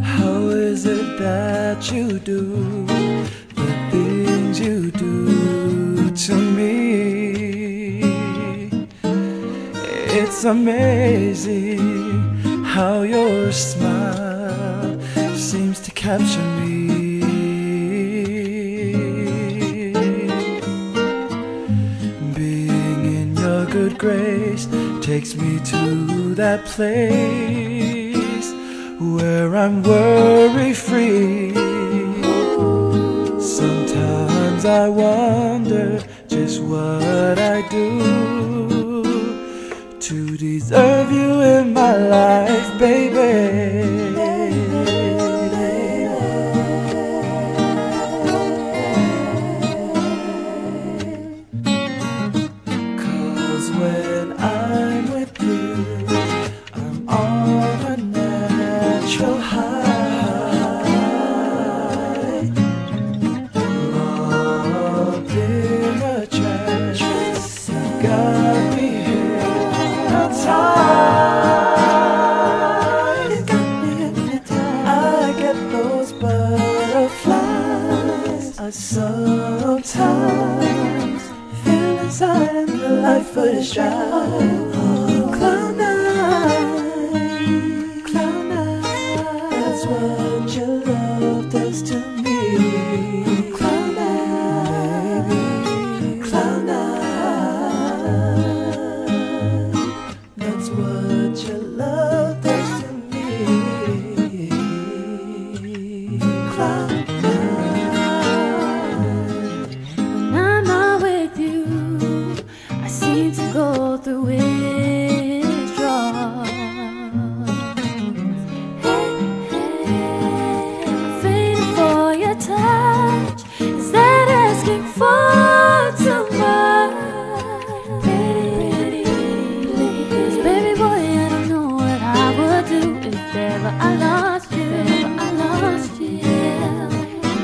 How is it that you do the things you do to me? It's amazing how your smile seems to capture me. Being in your good grace takes me to that place where I'm worry-free. Sometimes I wonder just what I do to deserve you in my life, baby. 'Cause when I'm with you, I'm on a natural high. Loved in a trance, got me hypnotized. I get those butterflies. I sometimes feel inside and the life for the stride. Cloud nine, cloud nine. That's what your love does to me. Cloud nine, baby, cloud nine. That's what your love does to me. Cloud nine. When I'm not with you, I seem to go through withdrawals. Hey, hey, I'm fading for your touch. Is that asking for too much? Pretty, please, baby boy, I don't know what I would do if ever I lost you.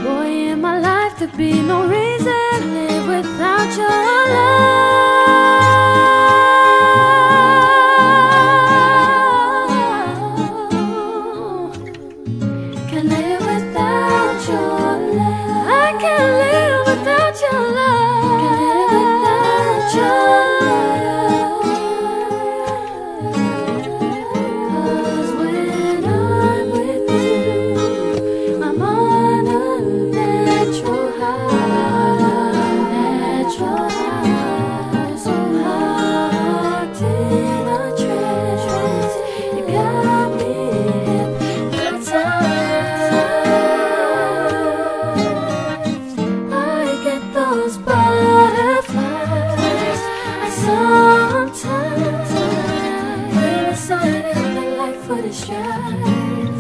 Boy, in my life there'd be no reason to live without your love. Can't live without your love. I can't live without your love. Can't live without your love. 'Cause when I'm with you, I'm on a natural high, natural high. So hard in a trance, you got me hypnotized. I get those butterflies. I sometimes feel a sign in the life for the stride.